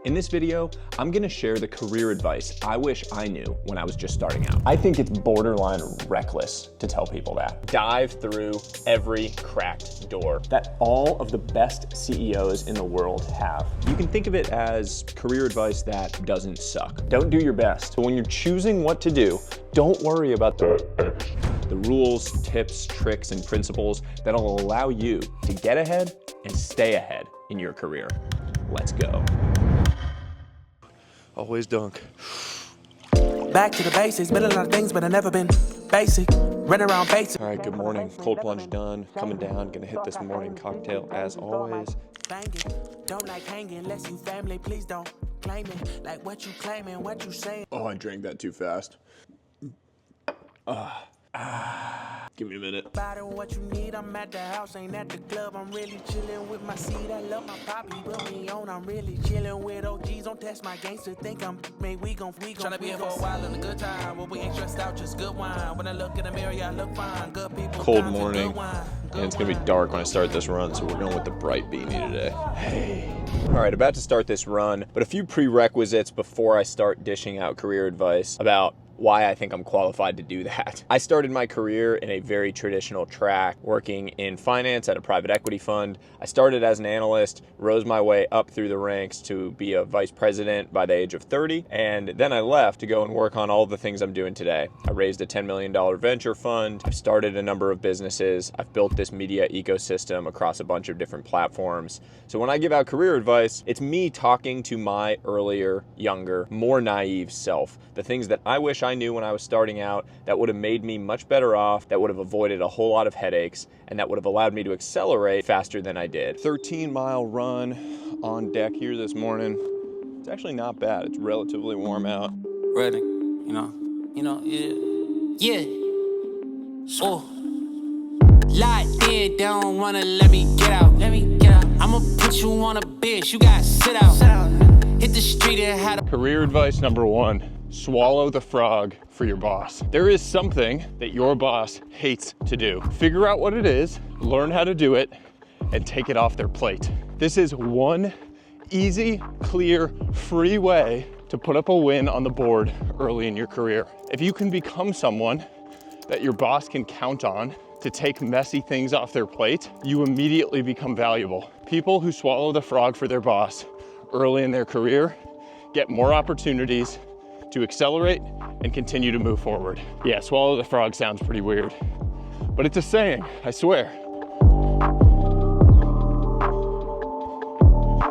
In this video, I'm gonna share the career advice I wish I knew when I was just starting out. I think it's borderline reckless to tell people that. Dive through every cracked door that all of the best CEOs in the world have. You can think of it as career advice that doesn't suck. Don't do your best. But when you're choosing what to do, don't worry about the rules, tips, tricks, and principles that'll allow you to get ahead and stay ahead in your career. Let's go. Always dunk. Back to the basics, been a lot of things, but I've never been basic. Run around basic. All right, good morning. Cold plunge done. Coming down, gonna hit this morning cocktail as always. Don't like hanging unless you family, please don't claim it. Like what you claiming, what you saying. Oh, I drank that too fast. Give me a minute. What you need, I'm at the house, ain't at the club. I'm really chilling with my seed. I love my poppy, put me on. I'm really chilling with OGs. Don't test my gangster, think I'm made. We gon' tryna be here for a while in a good time. Well, we ain't stressed out, just good wine. When I look in the mirror, I look fine. Good people. Cold morning, and it's gonna be dark when I start this run, so we're going with the bright beanie today. Hey. All right, about to start this run, but a few prerequisites before I start dishing out career advice about why I think I'm qualified to do that. I started my career in a very traditional track, working in finance at a private equity fund. I started as an analyst, rose my way up through the ranks to be a vice president by the age of 30, and then I left to go and work on all the things I'm doing today. I raised a $10 million venture fund, I've started a number of businesses, I've built this media ecosystem across a bunch of different platforms. So when I give out career advice, it's me talking to my earlier, younger, more naive self. The things that I wish I knew when I was starting out that would have made me much better off, that would have avoided a whole lot of headaches, and that would have allowed me to accelerate faster than I did. 13-mile run on deck here this morning. It's actually not bad. It's relatively warm out. Ready, yeah. Oh, locked in, they don't wanna let me get out. I'ma put you on a bitch, you gotta sit out. Hit the street and had a career advice number one. Swallow the frog for your boss. There is something that your boss hates to do. Figure out what it is, learn how to do it, and take it off their plate. This is one easy, clear, free way to put up a win on the board early in your career. If you can become someone that your boss can count on to take messy things off their plate, you immediately become valuable. People who swallow the frog for their boss early in their career get more opportunities to accelerate and continue to move forward. Yeah, swallow the frog sounds pretty weird, but it's a saying, I swear.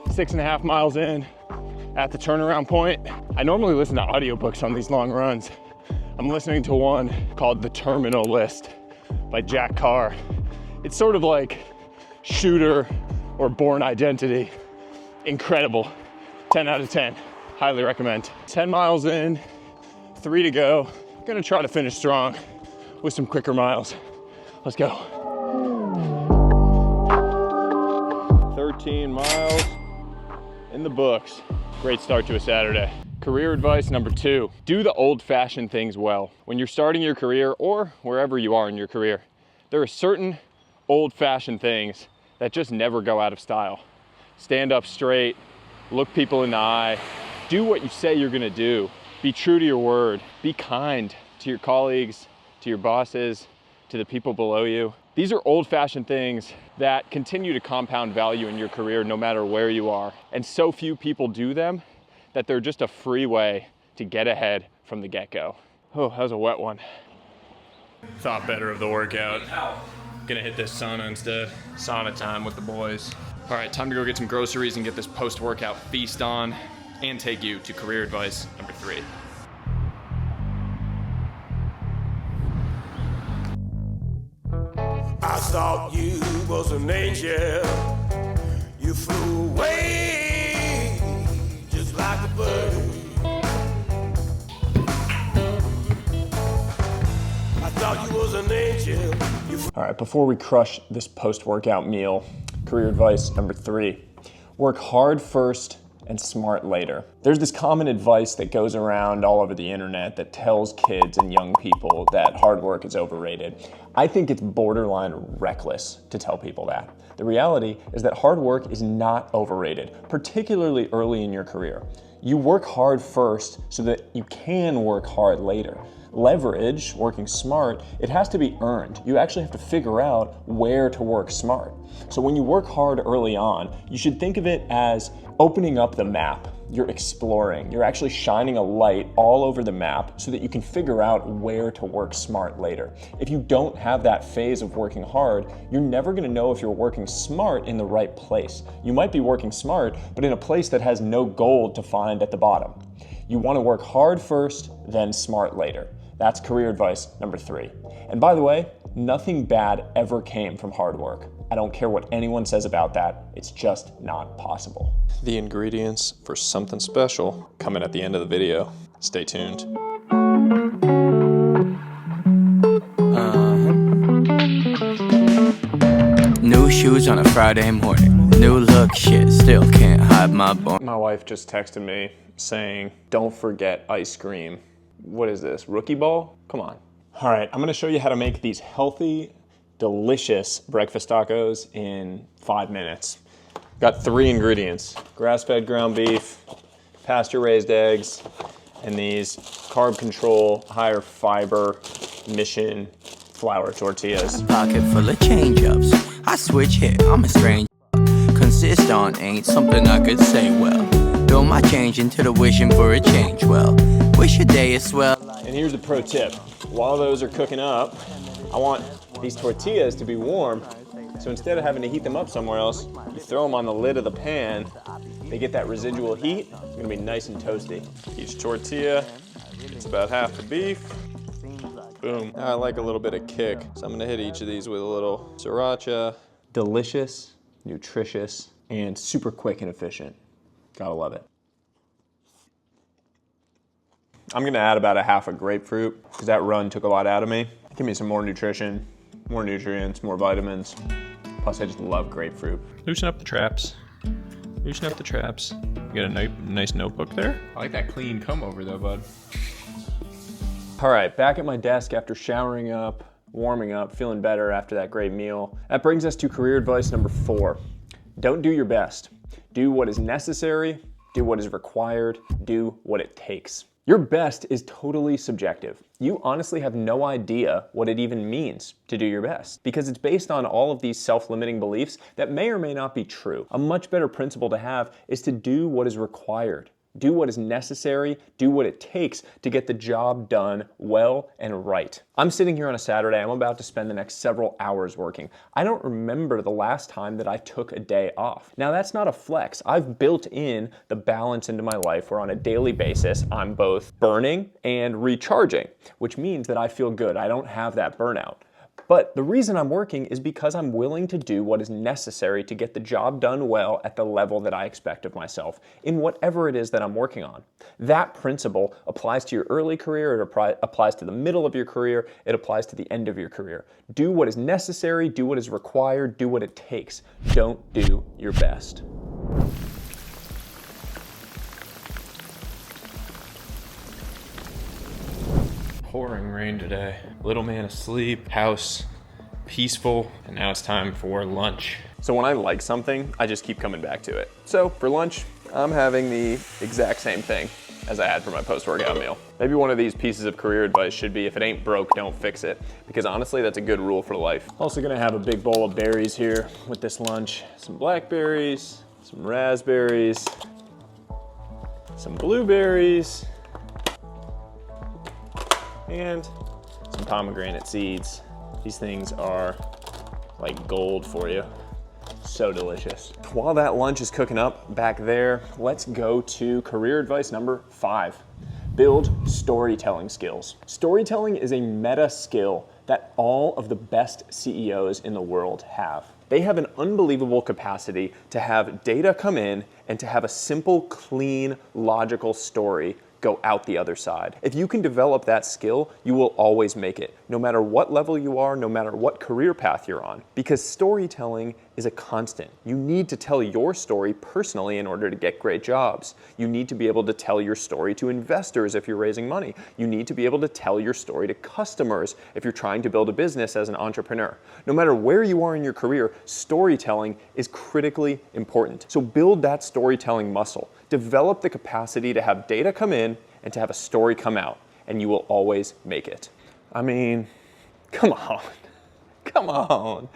6.5 miles in, at the turnaround point. I normally listen to audiobooks on these long runs. I'm listening to one called The Terminal List by Jack Carr. It's sort of like Shooter or Born Identity. Incredible, 10 out of 10. Highly recommend. 10 miles in, 3 to go. Gonna try to finish strong with some quicker miles. Let's go. 13 miles in the books. Great start to a Saturday. Career advice number two, do the old-fashioned things well. When you're starting your career or wherever you are in your career, there are certain old-fashioned things that just never go out of style. Stand up straight, look people in the eye, do what you say you're gonna do. Be true to your word. Be kind to your colleagues, to your bosses, to the people below you. These are old-fashioned things that continue to compound value in your career no matter where you are. And so few people do them that they're just a free way to get ahead from the get-go. Oh, that was a wet one. Thought better of the workout. Gonna hit this sauna instead. Sauna time with the boys. All right, time to go get some groceries and get this post-workout feast on and take you to career advice number three. I thought you was an angel. You flew away just like a bird. I thought you was an angel. All right, before we crush this post-workout meal, career advice number three, work hard first and smart later. There's this common advice that goes around all over the internet that tells kids and young people that hard work is overrated. I think it's borderline reckless to tell people that. The reality is that hard work is not overrated, particularly early in your career. You work hard first so that you can work hard later. Leverage, working smart, it has to be earned. You actually have to figure out where to work smart. So when you work hard early on, you should think of it as opening up the map. You're exploring. You're actually shining a light all over the map so that you can figure out where to work smart later. If you don't have that phase of working hard, you're never going to know if you're working smart in the right place. You might be working smart, but in a place that has no gold to find at the bottom. You want to work hard first, then smart later. That's career advice number 3. And by the way, nothing bad ever came from hard work. I don't care what anyone says about that. It's just not possible. The ingredients for something special coming at the end of the video. Stay tuned. New shoes on a Friday morning. New look, shit, still can't hide my bone. My wife just texted me saying, don't forget ice cream. What is this, rookie ball? Come on. All right, I'm gonna show you how to make these healthy, delicious breakfast tacos in 5 minutes. Got 3 ingredients: grass-fed ground beef, pasture-raised eggs, and these carb control, higher fiber, Mixin flour tortillas. Pocket full of change ups. I switch hit, I'm a strange. Consist on ain't something I could say well. Throw my change into the wishing for a change well. Wish your day is swell. And here's a pro tip. While those are cooking up, I want these tortillas to be warm. So instead of having to heat them up somewhere else, you throw them on the lid of the pan. They get that residual heat. It's gonna be nice and toasty. Each tortilla gets about half the beef. Boom. I like a little bit of kick, so I'm gonna hit each of these with a little sriracha. Delicious, nutritious, and super quick and efficient. Gotta love it. I'm gonna add about a half a grapefruit because that run took a lot out of me. Give me some more nutrition, more nutrients, more vitamins. Plus, I just love grapefruit. Loosen up the traps. Loosen up the traps. You got a nice notebook there. I like that clean comb over though, bud. All right, back at my desk after showering up, warming up, feeling better after that great meal. That brings us to career advice number 4. Don't do your best. Do what is necessary, do what is required, do what it takes. Your best is totally subjective. You honestly have no idea what it even means to do your best because it's based on all of these self-limiting beliefs that may or may not be true. A much better principle to have is to do what is required. Do what is necessary, do what it takes to get the job done well and right. I'm sitting here on a Saturday, I'm about to spend the next several hours working. I don't remember the last time that I took a day off. Now that's not a flex. I've built in the balance into my life where on a daily basis, I'm both burning and recharging, which means that I feel good. I don't have that burnout. But the reason I'm working is because I'm willing to do what is necessary to get the job done well at the level that I expect of myself in whatever it is that I'm working on. That principle applies to your early career, it applies to the middle of your career, it applies to the end of your career. Do what is necessary, do what is required, do what it takes. Don't do your best. Pouring rain today. Little man asleep, house peaceful, and now it's time for lunch. So when I like something, I just keep coming back to it. So for lunch, I'm having the exact same thing as I had for my post-workout meal. Maybe one of these pieces of career advice should be, if it ain't broke, don't fix it. Because honestly, that's a good rule for life. Also gonna have a big bowl of berries here with this lunch. Some blackberries, some raspberries, some blueberries, and some pomegranate seeds. These things are like gold for you. So delicious. While that lunch is cooking up back there, let's go to career advice number 5. Build storytelling skills. Storytelling is a meta skill that all of the best CEOs in the world have. They have an unbelievable capacity to have data come in and to have a simple, clean, logical story go out the other side. If you can develop that skill, you will always make it, no matter what level you are, no matter what career path you're on. Because storytelling is a constant. You need to tell your story personally in order to get great jobs. You need to be able to tell your story to investors if you're raising money. You need to be able to tell your story to customers if you're trying to build a business as an entrepreneur. No matter where you are in your career, storytelling is critically important. So build that storytelling muscle. Develop the capacity to have data come in and to have a story come out, and you will always make it. I mean, come on. Come on.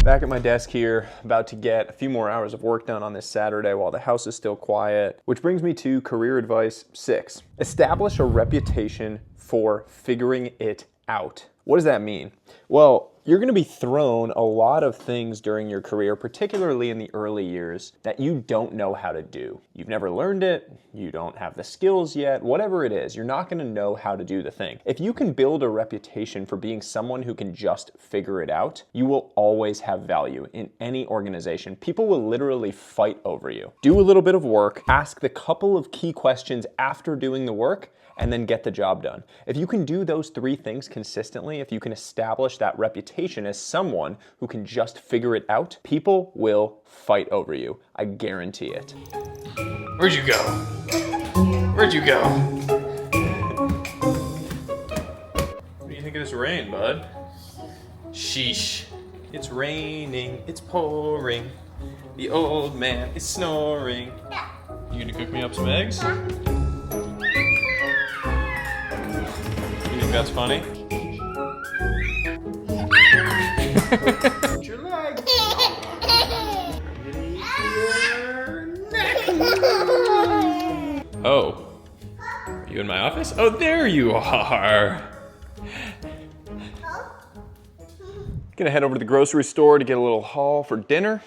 Back at my desk here, about to get a few more hours of work done on this Saturday while the house is still quiet, which brings me to career advice 6. Establish a reputation for figuring it out. What does that mean? Well, you're going to be thrown a lot of things during your career, particularly in the early years, that you don't know how to do. You've never learned it, you don't have the skills yet, whatever it is, you're not going to know how to do the thing. If you can build a reputation for being someone who can just figure it out, you will always have value in any organization. People will literally fight over you. Do a little bit of work, ask the couple of key questions after doing the work, and then get the job done. If you can do those 3 things consistently, if you can establish that reputation as someone who can just figure it out, people will fight over you. I guarantee it. Where'd you go? Where'd you go? What do you think of this rain, bud? Sheesh. It's raining, it's pouring. The old man is snoring. You gonna cook me up some eggs? You think that's funny? Put your leg. Oh, are you in my office? Oh, there you are. Gonna head over to the grocery store to get a little haul for dinner.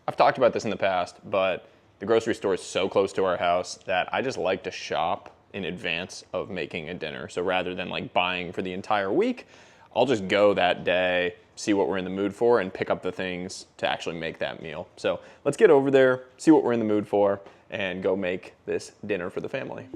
I've talked about this in the past, but the grocery store is so close to our house that I just like to shop in advance of making a dinner. So rather than like buying for the entire week, I'll just go that day, see what we're in the mood for, and pick up the things to actually make that meal. So let's get over there, see what we're in the mood for, and go make this dinner for the family.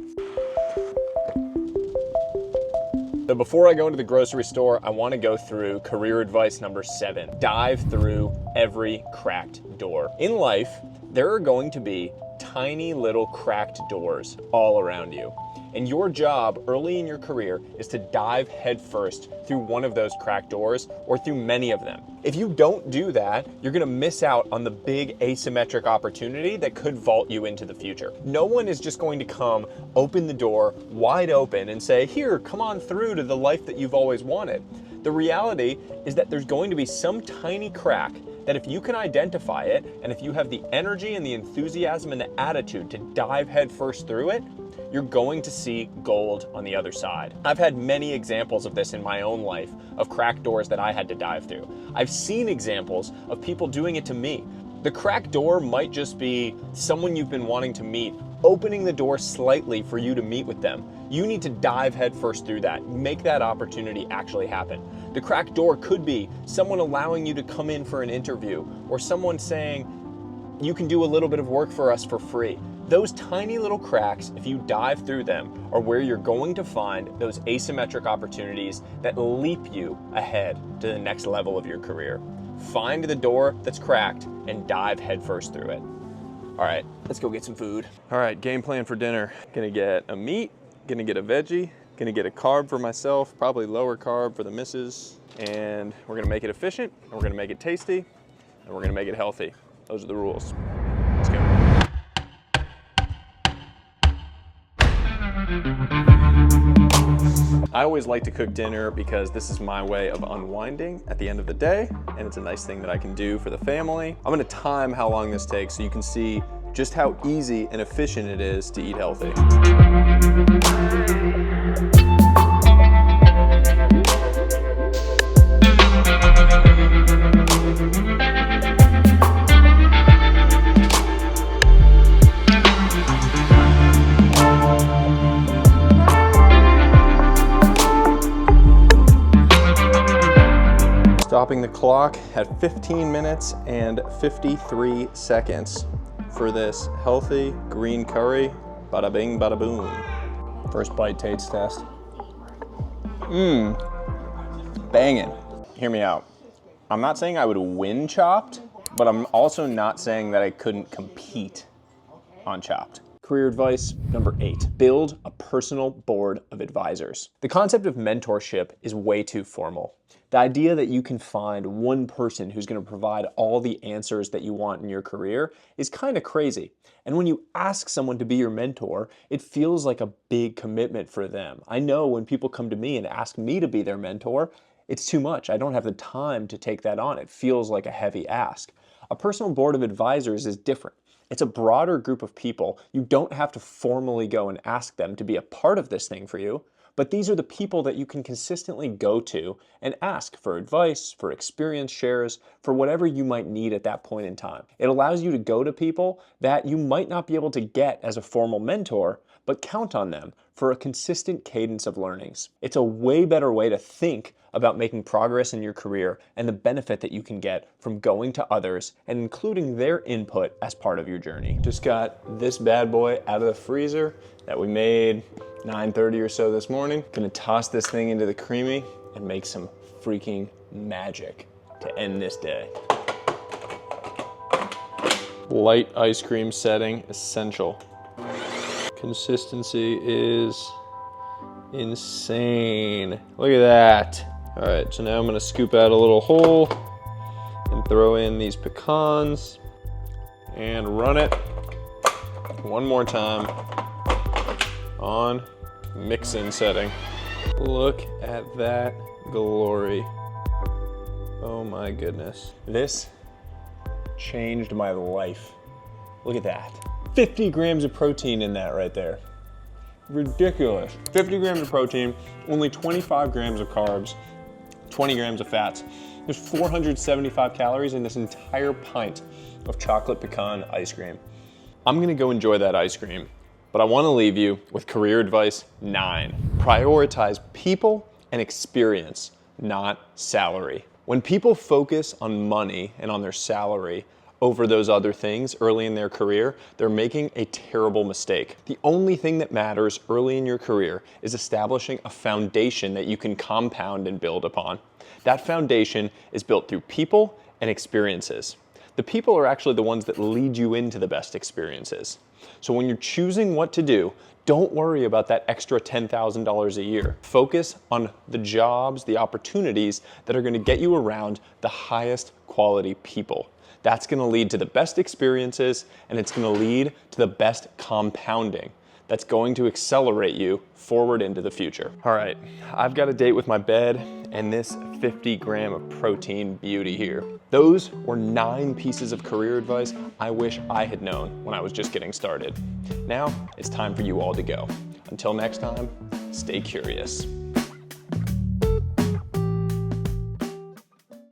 So before I go into the grocery store, I want to go through career advice number 7. Dive through every cracked door. In life, there are going to be tiny little cracked doors all around you. And your job early in your career is to dive headfirst through one of those cracked doors or through many of them. If you don't do that, you're gonna miss out on the big asymmetric opportunity that could vault you into the future. No one is just going to come, open the door wide open and say, here, come on through to the life that you've always wanted. The reality is that there's going to be some tiny crack that if you can identify it, and if you have the energy and the enthusiasm and the attitude to dive headfirst through it, you're going to see gold on the other side. I've had many examples of this in my own life, of cracked doors that I had to dive through. I've seen examples of people doing it to me. The cracked door might just be someone you've been wanting to meet, opening the door slightly for you to meet with them. You need to dive headfirst through that, make that opportunity actually happen. The cracked door could be someone allowing you to come in for an interview, or someone saying, you can do a little bit of work for us for free. Those tiny little cracks, if you dive through them, are where you're going to find those asymmetric opportunities that leap you ahead to the next level of your career. Find the door that's cracked and dive headfirst through it. All right, let's go get some food. All right, game plan for dinner. Gonna get a meat, gonna get a veggie, gonna get a carb for myself, probably lower carb for the missus, and we're gonna make it efficient, and we're gonna make it tasty, and we're gonna make it healthy. Those are the rules. Let's go. I always like to cook dinner because this is my way of unwinding at the end of the day, and it's a nice thing that I can do for the family. I'm gonna time how long this takes so you can see just how easy and efficient it is to eat healthy. Stopping the clock at 15 minutes and 53 seconds for this healthy green curry Bada bing, bada boom. First bite taste test. Banging. Hear me out. I'm not saying I would win Chopped, but I'm also not saying that I couldn't compete on Chopped. Career advice number 8, build a personal board of advisors. The concept of mentorship is way too formal. The idea that you can find one person who's going to provide all the answers that you want in your career is kind of crazy. And when you ask someone to be your mentor, it feels like a big commitment for them. I know when people come to me and ask me to be their mentor, it's too much. I don't have the time to take that on. It feels like a heavy ask. A personal board of advisors is different. It's a broader group of people. You don't have to formally go and ask them to be a part of this thing for you, but these are the people that you can consistently go to and ask for advice, for experience shares, for whatever you might need at that point in time. It allows you to go to people that you might not be able to get as a formal mentor, but count on them for a consistent cadence of learnings. It's a way better way to think about making progress in your career and the benefit that you can get from going to others and including their input as part of your journey. Just got this bad boy out of the freezer that we made 9:30 or so this morning. Gonna toss this thing into the creamy and make some freaking magic to end this day. Light ice cream setting essential. Consistency is insane. Look at that. All right, so now I'm gonna scoop out a little hole and throw in these pecans and run it one more time on Mixin setting. Look at that glory. Oh my goodness. This changed my life. Look at that. 50 grams of protein in that right there. Ridiculous. 50 grams of protein, only 25 grams of carbs, 20 grams of fats. There's 475 calories in this entire pint of chocolate pecan ice cream. I'm gonna go enjoy that ice cream, but I wanna leave you with career advice 9. Prioritize people and experience, not salary. When people focus on money and on their salary over those other things early in their career, they're making a terrible mistake. The only thing that matters early in your career is establishing a foundation that you can compound and build upon. That foundation is built through people and experiences. The people are actually the ones that lead you into the best experiences. So when you're choosing what to do, don't worry about that extra $10,000 a year. Focus on the jobs, the opportunities that are going to get you around the highest quality people. That's gonna lead to the best experiences, and it's gonna lead to the best compounding. That's going to accelerate you forward into the future. All right, I've got a date with my bed and this 50 gram of protein beauty here. Those were 9 pieces of career advice I wish I had known when I was just getting started. Now it's time for you all to go. Until next time, stay curious.